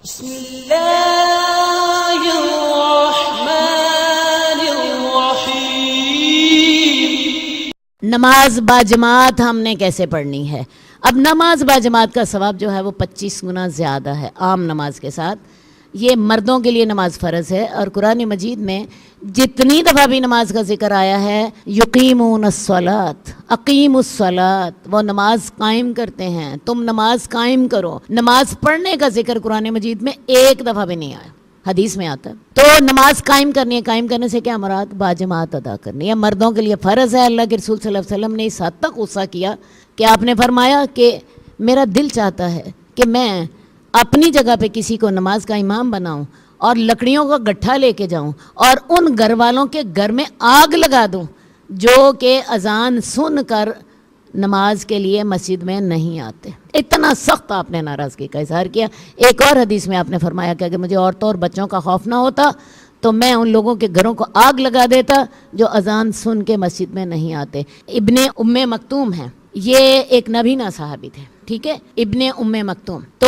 بسم اللہ الرحمن الرحیم۔ نماز باجماعت ہم نے کیسے پڑھنی ہے؟ اب نماز باجماعت کا ثواب جو ہے وہ 25 گنا زیادہ ہے عام نماز کے ساتھ۔ یہ مردوں کے لیے نماز فرض ہے، اور قرآن مجید میں جتنی دفعہ بھی نماز کا ذکر آیا ہے یقیمون الصلاۃ، اقیم الصلاۃ، وہ نماز قائم کرتے ہیں، تم نماز قائم کرو۔ نماز پڑھنے کا ذکر قرآن مجید میں ایک دفعہ بھی نہیں آیا، حدیث میں آتا ہے۔ تو نماز قائم کرنی ہے، قائم کرنے سے کیا مراد؟ باجماعت ادا کرنی ہے، مردوں کے لیے فرض ہے۔ اللہ کے رسول صلی اللہ علیہ وسلم نے اس حد تک غصہ کیا کہ آپ نے فرمایا کہ میرا دل چاہتا ہے کہ میں اپنی جگہ پہ کسی کو نماز کا امام بناؤں اور لکڑیوں کا گٹھا لے کے جاؤں اور ان گھر والوں کے گھر میں آگ لگا دوں جو کہ اذان سن کر نماز کے لیے مسجد میں نہیں آتے۔ اتنا سخت آپ نے ناراضگی کا اظہار کیا۔ ایک اور حدیث میں آپ نے فرمایا کہ اگر مجھے عورتوں اور بچوں کا خوف نہ ہوتا تو میں ان لوگوں کے گھروں کو آگ لگا دیتا جو اذان سن کے مسجد میں نہیں آتے۔ ابن ام مکتوم ہیں، یہ ایک نبینا صحابی تھے، ٹھیک ہے، ابن ام مکتوم۔ تو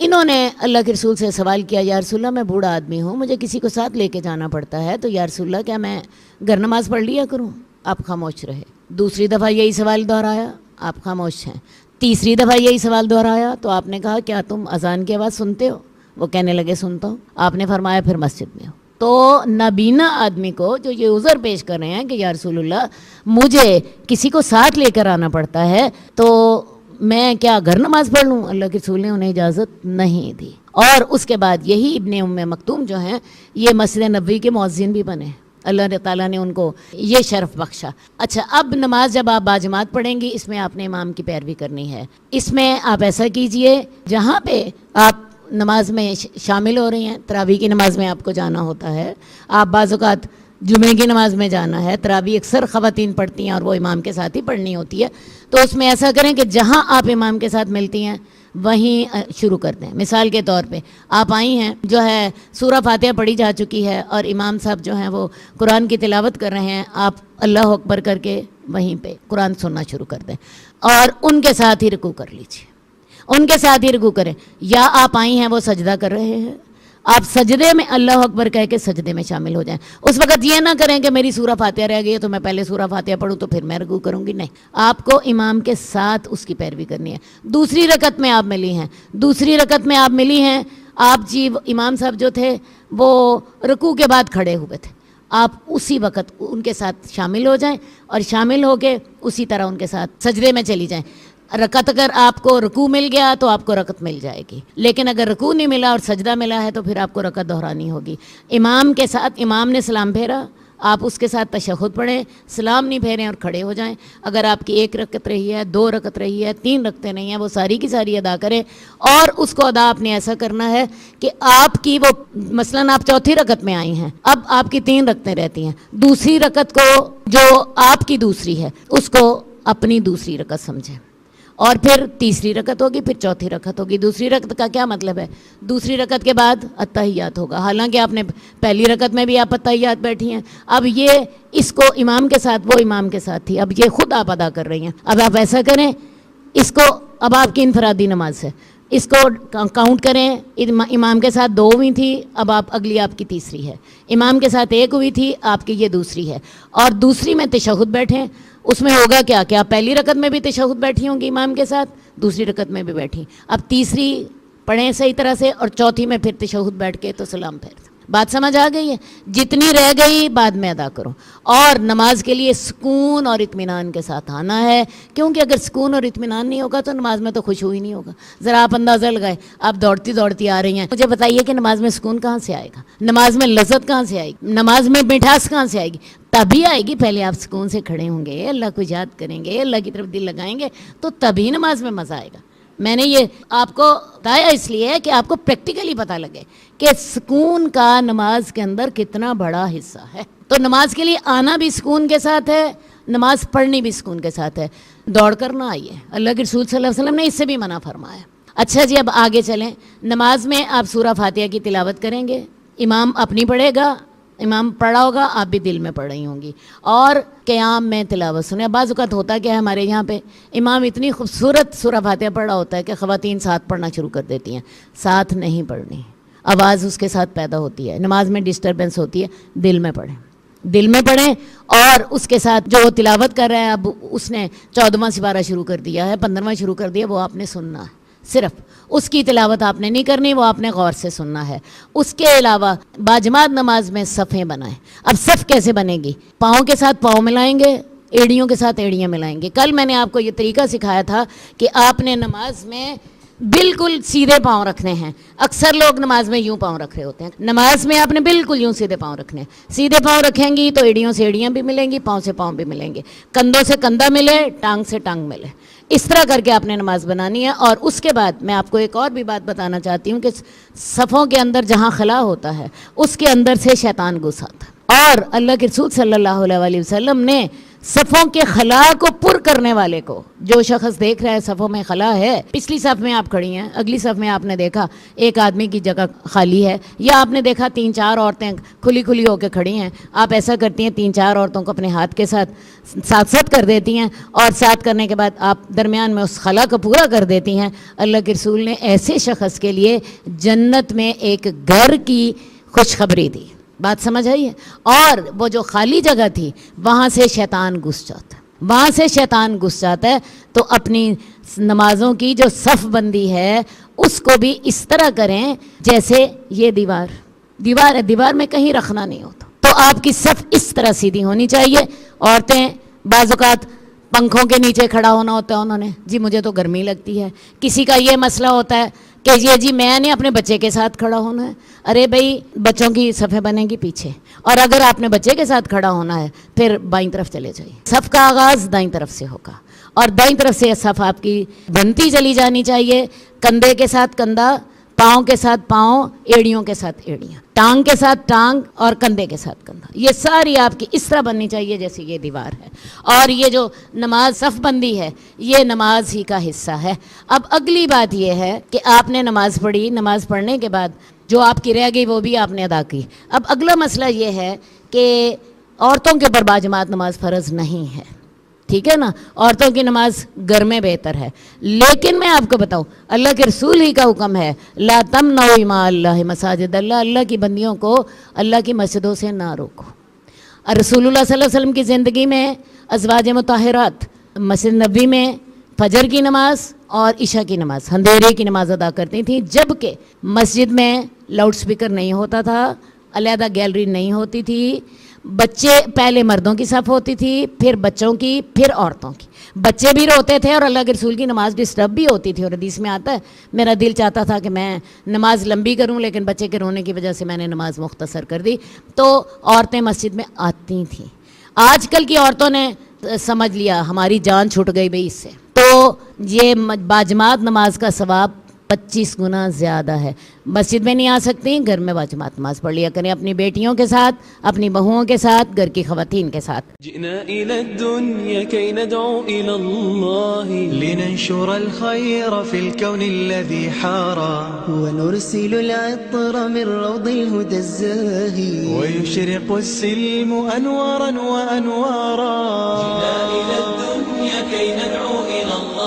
انہوں نے اللہ کے رسول سے سوال کیا، یا رسول اللہ میں بوڑھا آدمی ہوں، مجھے کسی کو ساتھ لے کے جانا پڑتا ہے، تو یا رسول اللہ کیا میں گھر نماز پڑھ لیا کروں؟ آپ خاموش رہے۔ دوسری دفعہ یہی سوال دہرایا، آپ خاموش ہیں۔ تیسری دفعہ یہی سوال دہرایا تو آپ نے کہا کیا تم اذان کی آواز سنتے ہو؟ وہ کہنے لگے سنتا ہوں۔ آپ نے فرمایا پھر مسجد میں ہو۔ تو نابینا آدمی کو جو یہ عذر پیش کر رہے ہیں کہ یا رسول اللہ مجھے کسی کو ساتھ لے کر آنا پڑتا ہے تو میں کیا گھر نماز پڑھ لوں؟ اللہ کے رسول نے انہیں اجازت نہیں دی، اور اس کے بعد یہی ابن ام مکتوم جو ہیں یہ مسجد نبوی کے مؤذن بھی بنے۔ اللہ تعالیٰ نے ان کو یہ شرف بخشا۔ اچھا، اب نماز جب آپ باجماعت پڑھیں گی اس میں آپ نے امام کی پیروی کرنی ہے۔ اس میں آپ ایسا کیجئے جہاں پہ آپ نماز میں شامل ہو رہی ہیں، تراویح کی نماز میں آپ کو جانا ہوتا ہے، آپ بعض اوقات جمعے کی نماز میں جانا ہے، تراویح اکثر خواتین پڑھتی ہیں اور وہ امام کے ساتھ ہی پڑھنی ہوتی ہے، تو اس میں ایسا کریں کہ جہاں آپ امام کے ساتھ ملتی ہیں وہیں شروع کر دیں۔ مثال کے طور پہ آپ آئی ہیں، جو ہے سورہ فاتحہ پڑھی جا چکی ہے اور امام صاحب جو ہیں وہ قرآن کی تلاوت کر رہے ہیں، آپ اللہ اکبر کر کے وہیں پہ قرآن سننا شروع کر دیں اور ان کے ساتھ ہی رکوع کر لیجیے، ان کے ساتھ ہی رکوع کریں۔ یا آپ آئی ہیں وہ سجدہ کر رہے ہیں، آپ سجدے میں اللہ اکبر کہہ کے سجدے میں شامل ہو جائیں۔ اس وقت یہ نہ کریں کہ میری سورہ فاتحہ رہ گئی ہے تو میں پہلے سورہ فاتحہ پڑھوں تو پھر میں رکوع کروں گی، نہیں، آپ کو امام کے ساتھ اس کی پیروی کرنی ہے۔ دوسری رکعت میں آپ ملی ہیں، آپ جی امام صاحب جو تھے وہ رکوع کے بعد کھڑے ہوئے تھے، آپ اسی وقت ان کے ساتھ شامل ہو جائیں اور شامل ہو کے اسی طرح ان کے ساتھ سجدے میں چلی جائیں۔ رکعت اگر آپ کو رکوع مل گیا تو آپ کو رکعت مل جائے گی، لیکن اگر رکوع نہیں ملا اور سجدہ ملا ہے تو پھر آپ کو رکعت دہرانی ہوگی۔ امام کے ساتھ، امام نے سلام پھیرا، آپ اس کے ساتھ تشہد پڑھیں، سلام نہیں پھیریں اور کھڑے ہو جائیں۔ اگر آپ کی 1 رکعت رہی ہے، 2 رکعت رہی ہے، 3 رکعتیں نہیں ہیں، وہ ساری کی ساری ادا کریں، اور اس کو ادا آپ نے ایسا کرنا ہے کہ آپ کی وہ مثلاً آپ چوتھی رکعت میں آئی ہیں، اب آپ کی 3 رکعتیں رہتی ہیں، دوسری رکعت کو جو آپ کی دوسری ہے اس کو اپنی دوسری رکعت سمجھیں، اور پھر تیسری رکعت ہوگی، پھر چوتھی رکعت ہوگی۔ دوسری رکعت کا کیا مطلب ہے؟ دوسری رکعت کے بعد اتحیات ہوگا، حالانکہ آپ نے پہلی رکعت میں بھی آپ اتحیات بیٹھی ہیں، اب یہ اس کو امام کے ساتھ، وہ امام کے ساتھ تھی، اب یہ خود آپ ادا کر رہی ہیں۔ اب آپ ایسا کریں، اس کو اب آپ کی انفرادی نماز ہے، اس کو کاؤنٹ کریں، امام کے ساتھ 2 ہوئی تھی، اب آپ اگلی آپ کی تیسری ہے، امام کے ساتھ 1 ہوئی تھی، آپ کی یہ دوسری ہے، اور دوسری میں تشہد بیٹھیں۔ اس میں ہوگا کیا کہ آپ پہلی رکعت میں بھی تشہد بیٹھی ہوں گی امام کے ساتھ، دوسری رکعت میں بھی بیٹھی، اب تیسری پڑھیں صحیح طرح سے، اور چوتھی میں پھر تشہد بیٹھ کے تو سلام پھیر۔ بات سمجھ آ گئی ہے؟ جتنی رہ گئی بعد میں ادا کرو، اور نماز کے لیے سکون اور اطمینان کے ساتھ آنا ہے، کیونکہ اگر سکون اور اطمینان نہیں ہوگا تو نماز میں تو خشوع ہی نہیں ہوگا۔ ذرا آپ اندازہ لگائیں، آپ دوڑتی دوڑتی آ رہی ہیں، مجھے بتائیے کہ نماز میں سکون کہاں سے آئے گا؟ نماز میں لذت کہاں سے آئے گی؟ نماز میں مٹھاس کہاں سے آئے گی؟ تبھی آئے گی پہلے آپ سکون سے کھڑے ہوں گے، اللہ کو یاد کریں گے، اللہ کی طرف دل لگائیں گے، تو تبھی نماز میں مزہ آئے گا۔ میں نے یہ آپ کو بتایا اس لیے کہ آپ کو پریکٹیکلی پتہ لگے کہ سکون کا نماز کے اندر کتنا بڑا حصہ ہے۔ تو نماز کے لیے آنا بھی سکون کے ساتھ ہے، نماز پڑھنی بھی سکون کے ساتھ ہے، دوڑ کر نہ آئیے، اللہ کے رسول صلی اللہ علیہ وسلم نے اس سے بھی منع فرمایا۔ اچھا جی، اب آگے چلیں۔ نماز میں آپ سورہ فاتحہ کی تلاوت کریں گے، امام اپنی پڑھے گا، امام پڑھا ہوگا آپ بھی دل میں پڑھ رہی ہوں گی، اور قیام میں تلاوت سنیں۔ بعض اوقات ہوتا کیا ہے ہمارے یہاں پہ امام اتنی خوبصورت سورہ فاتحہ پڑھا ہوتا ہے کہ خواتین ساتھ پڑھنا شروع کر دیتی ہیں، ساتھ نہیں پڑھنی، آواز اس کے ساتھ پیدا ہوتی ہے، نماز میں ڈسٹربنس ہوتی ہے، دل میں پڑھیں، دل میں پڑھیں، اور اس کے ساتھ جو تلاوت کر رہے ہیں، اب اس نے 14واں سپارہ شروع کر دیا ہے، 15واں شروع کر دیا، وہ آپ نے سننا ہے، صرف اس کی تلاوت آپ نے نہیں کرنی، وہ آپ نے غور سے سننا ہے۔ اس کے علاوہ باجماعت نماز میں صفیں بنائیں۔ اب صف کیسے بنے گی؟ پاؤں کے ساتھ پاؤں ملائیں گے، ایڑیوں کے ساتھ ایڑیاں ملائیں گے۔ کل میں نے آپ کو یہ طریقہ سکھایا تھا کہ آپ نے نماز میں بالکل سیدھے پاؤں رکھنے ہیں۔ اکثر لوگ نماز میں یوں پاؤں رکھ رہے ہوتے ہیں، نماز میں آپ نے بالکل یوں سیدھے پاؤں رکھنے ہیں۔ سیدھے پاؤں رکھیں گی تو ایڑیوں سے ایڑیاں بھی ملیں گی، پاؤں سے پاؤں بھی ملیں گے، کندھوں سے کندھا ملے، ٹانگ سے ٹانگ ملے، اس طرح کر کے آپ نے نماز بنانی ہے۔ اور اس کے بعد میں آپ کو ایک اور بھی بات بتانا چاہتی ہوں کہ صفوں کے اندر جہاں خلا ہوتا ہے اس کے اندر سے شیطان گھس آتا ہے، اور اللہ کے رسول صلی اللہ علیہ وسلم نے صفوں کے خلا کو پر کرنے والے کو، جو شخص دیکھ رہا ہے صفوں میں خلا ہے، پچھلی صف میں آپ کھڑی ہیں، اگلی صف میں آپ نے دیکھا ایک آدمی کی جگہ خالی ہے، یا آپ نے دیکھا 3-4 عورتیں کھلی کھلی ہو کے کھڑی ہیں، آپ ایسا کرتی ہیں 3-4 عورتوں کو اپنے ہاتھ کے ساتھ ساتھ کر دیتی ہیں، اور ساتھ کرنے کے بعد آپ درمیان میں اس خلا کو پورا کر دیتی ہیں۔ اللہ کے رسول نے ایسے شخص کے لیے جنت میں ایک گھر کی خوشخبری دی۔ بات سمجھ آئی ہے؟ اور وہ جو خالی جگہ تھی وہاں سے شیطان گھس جاتا ہے، وہاں سے شیطان گھس جاتا ہے۔ تو اپنی نمازوں کی جو صف بندی ہے اس کو بھی اس طرح کریں جیسے یہ دیوار ہے، دیوار میں کہیں رکھنا نہیں ہوتا، تو آپ کی صف اس طرح سیدھی ہونی چاہیے۔ عورتیں بعض اوقات پنکھوں کے نیچے کھڑا ہونا ہوتا ہے، انہوں نے جی مجھے تو گرمی لگتی ہے، کسی کا یہ مسئلہ ہوتا ہے کہ جی میں نے اپنے بچے کے ساتھ کھڑا ہونا ہے۔ ارے بھائی بچوں کی صفیں بنے گی پیچھے، اور اگر آپ نے بچے کے ساتھ کھڑا ہونا ہے پھر بائیں طرف چلے جائیے۔ صف کا آغاز دائیں طرف سے ہوگا، اور دائیں طرف سے صف آپ کی بنتی چلی جانی چاہیے، کندھے کے ساتھ کندھا، پاؤں کے ساتھ پاؤں، ایڑیوں کے ساتھ ایڑیاں، ٹانگ کے ساتھ ٹانگ، اور کندھے کے ساتھ کندھا، یہ ساری آپ کی اس طرح بننی چاہیے جیسے یہ دیوار ہے۔ اور یہ جو نماز صف بندی ہے یہ نماز ہی کا حصہ ہے۔ اب اگلی بات یہ ہے کہ آپ نے نماز پڑھی، نماز پڑھنے کے بعد جو آپ کی رہ گئی وہ بھی آپ نے ادا کی۔ اب اگلا مسئلہ یہ ہے کہ عورتوں کے اوپر باجماعت نماز فرض نہیں ہے، ٹھیک ہے نا، عورتوں کی نماز گھر میں بہتر ہے۔ لیکن میں آپ کو بتاؤں اللہ کے رسول ہی کا حکم ہے لا تمنعوا مع اللہ مساجد اللہ، اللہ کی بندیوں کو اللہ کی مسجدوں سے نہ روکو۔ اور رسول اللہ صلی اللہ علیہ وسلم کی زندگی میں ازواج مطہرات مسجد نبوی میں فجر کی نماز اور عشاء کی نماز، اندھیرے کی نماز ادا کرتی تھیں، جبکہ مسجد میں لاؤڈ سپیکر نہیں ہوتا تھا، علیحدہ گیلری نہیں ہوتی تھی، بچے پہلے مردوں کی صف ہوتی تھی، پھر بچوں کی، پھر عورتوں کی، بچے بھی روتے تھے اور اللہ کے رسول کی نماز ڈسٹرب بھی ہوتی تھی۔ اور حدیث میں آتا ہے میرا دل چاہتا تھا کہ میں نماز لمبی کروں لیکن بچے کے رونے کی وجہ سے میں نے نماز مختصر کر دی، تو عورتیں مسجد میں آتی تھیں۔ آج کل کی عورتوں نے سمجھ لیا ہماری جان چھوٹ گئی بھئی اس سے، تو یہ باجماعت نماز کا ثواب 25 گنا زیادہ ہے۔ مسجد میں نہیں آ سکتی، گھر میں باجماعت نماز پڑھ لیا کریں، اپنی بیٹیوں کے ساتھ، اپنی بہوؤں کے ساتھ، گھر کی خواتین کے ساتھ۔ جئنا إلى الدنيا كي ندعو إلى الله لننشر الخير في الكون الذي حارى ونرسل العطر من روض الهدى الزاهي ويشرق السلم أنوارا وأنوارا جئنا إلى الدنيا كي ندعو إلى الله